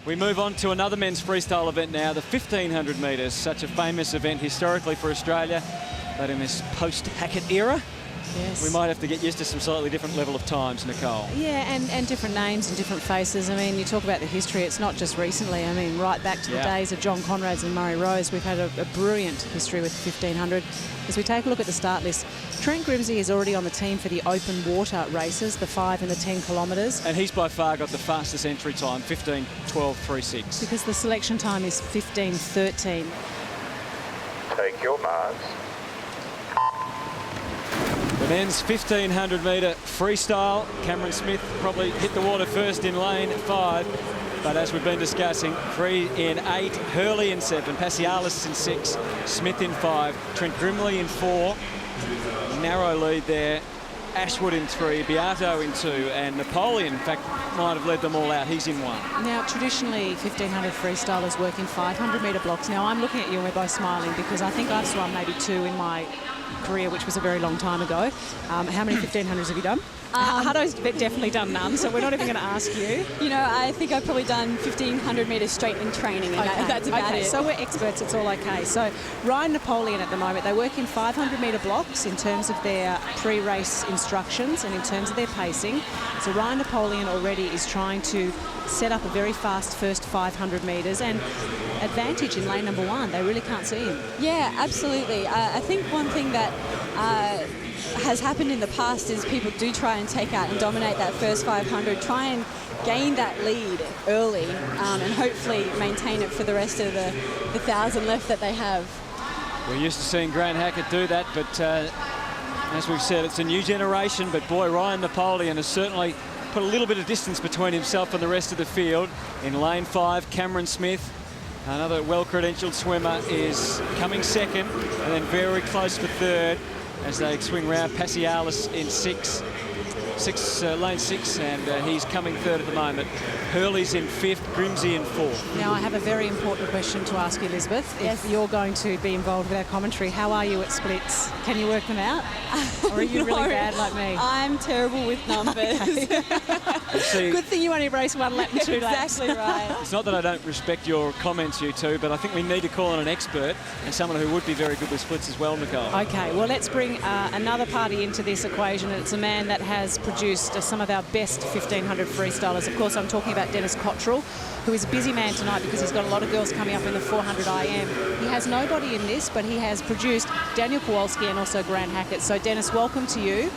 We move on to another men's freestyle event now, the 1500 metres, such a famous event historically for Australia, but in this post-Hackett era, yes, we might have to get used to some slightly different level of times, Nicole. Yeah, and different names and different faces. I mean, you talk about the history, it's not just recently. I mean, right back to the days of John Conrads and Murray Rose, we've had a brilliant history with 1500. As we take a look at the start list, Trent Grimsey is already on the team for the open water races, the 5 and the 10 kilometres. And he's by far got the fastest entry time, 15:12.36. Because the selection time is 15:13. Take your marks. The men's 1500 metre freestyle. Cameron Smith probably hit the water first in lane 5. But as we've been discussing, Free in 8, Hurley in 7, Passialis in 6, Smith in 5, Trent Grimley in 4. Narrow lead there. Ashwood in 3, Beato in 2, and Napoleon, in fact, might have led them all out. He's in 1. Now, traditionally, 1500 freestylers work in 500-metre blocks. Now, I'm looking at you and we're both smiling because I think I've swum maybe 2 in my career, which was a very long time ago. How many 1500s have you done? Hutto's definitely done none, so we're not even going to ask you. You know, I think I've probably done 1500 metres straight in training, and that's about it. So we're experts, it's all okay. So Ryan Napoleon at the moment, they work in 500-metre blocks in terms of their pre-race instructions and in terms of their pacing. So Ryan Napoleon already is trying to set up a very fast first 500 metres and advantage in lane number 1. They really can't see him. Yeah, absolutely. I think one thing that has happened in the past is people do try and take out and dominate that first 500, try and gain that lead early and hopefully maintain it for the rest of the 1,000 left that they have. We're used to seeing Grant Hackett do that, but as we've said, it's a new generation, but boy, Ryan Napoleon has certainly put a little bit of distance between himself and the rest of the field. In lane 5, Cameron Smith, another well-credentialed swimmer, is coming second and then very close for third as they swing round. Passialis in 6, lane 6, and he's coming third at the moment. Hurley's in 5th, Grimsey in 4th. Now, I have a very important question to ask you, Elizabeth. Yes. If you're going to be involved with our commentary, how are you at splits? Can you work them out? Or are you really bad like me? I'm terrible with numbers. Good thing you only race 1 lap and 2 laps. Exactly right. It's not that I don't respect your comments, you two, but I think we need to call on an expert and someone who would be very good with splits as well, Nicole. Okay, well, let's bring another party into this equation, and it's a man that has produced some of our best 1500 freestylers. Of course, I'm talking about Dennis Cottrell, who is a busy man tonight because he's got a lot of girls coming up in the 400 IM. He has nobody in this, but he has produced Daniel Kowalski and also Grant Hackett. So, Dennis, welcome to you.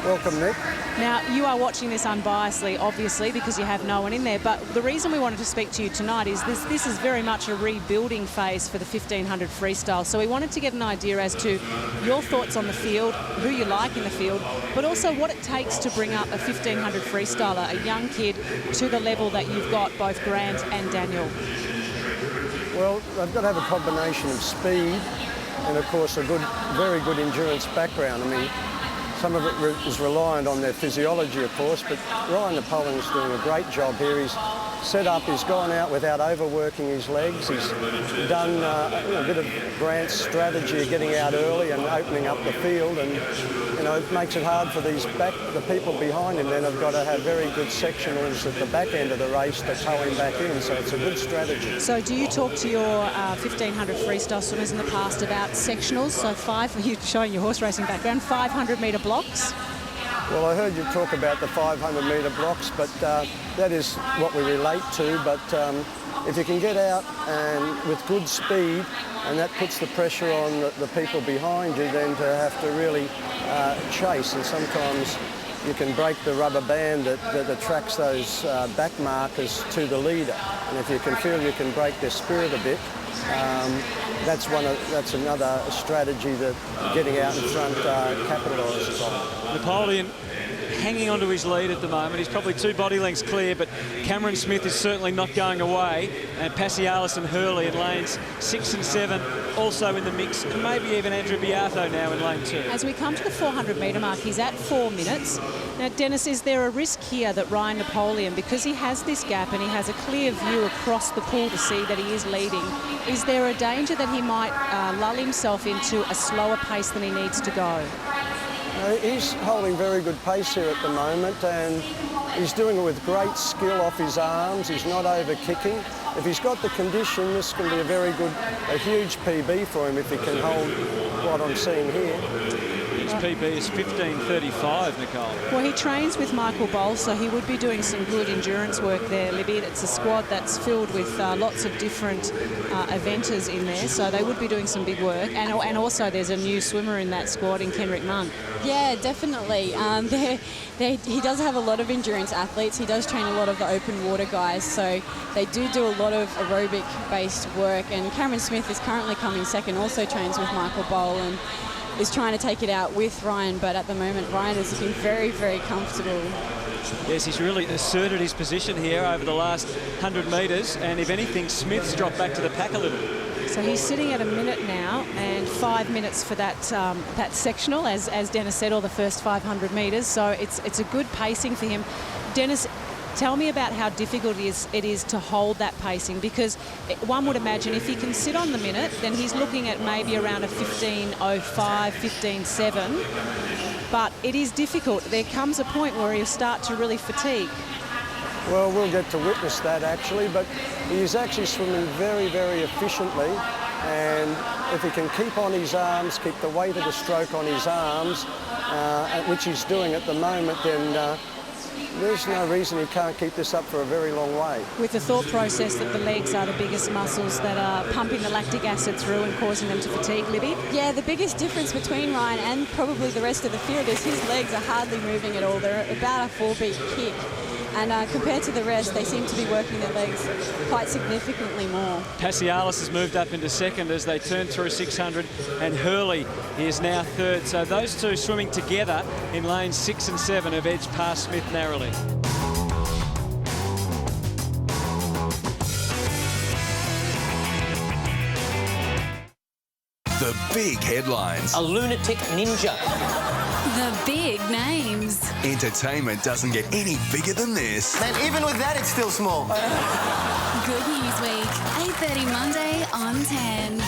Welcome, Nick. Now, you are watching this unbiasedly, obviously, because you have no one in there. But the reason we wanted to speak to you tonight is this is very much a rebuilding phase for the 1500 freestyle. So we wanted to get an idea as to your thoughts on the field, who you like in the field, but also what it takes to bring up a 1500 freestyler, a young kid, to the level that you've got both Grant and Daniel. Well, they've got to have a combination of speed and, of course, a very good endurance background. I mean, some of it is reliant on their physiology, of course, but Ryan Napoleon's doing a great job here. He's set up, he's gone out without overworking his legs. He's done a bit of Grant's strategy of getting out early and opening up the field, and you know, it makes it hard for the people behind him. Then have got to have very good sectionals at the back end of the race to tow him back in, so it's a good strategy. So do you talk to your 1500 freestyle swimmers in the past about sectionals? So you're showing your horse racing background, 500 metre blocks? Well, I heard you talk about the 500-metre blocks, but that is what we relate to. But if you can get out and with good speed, and that puts the pressure on the people behind you, then to have to really chase. And sometimes you can break the rubber band that attracts those back markers to the leader. And if you can feel you can break their spirit a bit, that's another strategy that getting out in front capitalises on. Napoleon hanging onto his lead at the moment. He's probably 2 body lengths clear, but Cameron Smith is certainly not going away. And Passialis and Hurley in lanes 6 and 7 also in the mix, and maybe even Andrew Beato now in lane 2. As we come to the 400 metre mark, he's at 4 minutes. Now, Dennis, is there a risk here that Ryan Napoleon, because he has this gap and he has a clear view across the pool to see that he is leading, is there a danger that he might lull himself into a slower pace than he needs to go? He's holding very good pace here at the moment, and he's doing it with great skill off his arms. He's not over-kicking. If he's got the condition, this can be a huge PB for him if he can hold what I'm seeing here. His PB is 15:35, Nicole. Well, he trains with Michael Bowl, so he would be doing some good endurance work there, Libby. It's a squad that's filled with lots of different eventers in there, so they would be doing some big work. And also there's a new swimmer in that squad in Kenrick Munn. Yeah, definitely. He does have a lot of endurance athletes. He does train a lot of the open water guys, so they do a lot of aerobic-based work. And Cameron Smith is currently coming second, also trains with Michael Bowl and is trying to take it out with Ryan, but at the moment Ryan is looking very, very comfortable. Yes, he's really asserted his position here over the last 100 metres, and if anything, Smith's dropped back to the pack a little. So he's sitting at a minute now and 5 minutes for that sectional, as Dennis said, or the first 500 metres. So it's a good pacing for him. Dennis, tell me about how difficult it is to hold that pacing, because one would imagine if he can sit on the minute, then he's looking at maybe around a 15:05, 15:07. But it is difficult. There comes a point where he'll start to really fatigue. Well, we'll get to witness that actually, but he's actually swimming very, very efficiently, and if he can keep on his arms, keep the weight of the stroke on his arms, which he's doing at the moment, then there's no reason he can't keep this up for a very long way. With the thought process that the legs are the biggest muscles that are pumping the lactic acid through and causing them to fatigue, Libby? Yeah, the biggest difference between Ryan and probably the rest of the field is his legs are hardly moving at all. They're about a 4-beat kick. And compared to the rest, they seem to be working their legs quite significantly more. Passialis has moved up into second as they turn through 600, and Hurley is now third. So those two swimming together in lanes 6 and 7 have edged past Smith narrowly. The big headlines. A lunatic ninja. The big names. Entertainment doesn't get any bigger than this. Man, even with that, it's still small. Good News Week, 8:30 Monday on 10.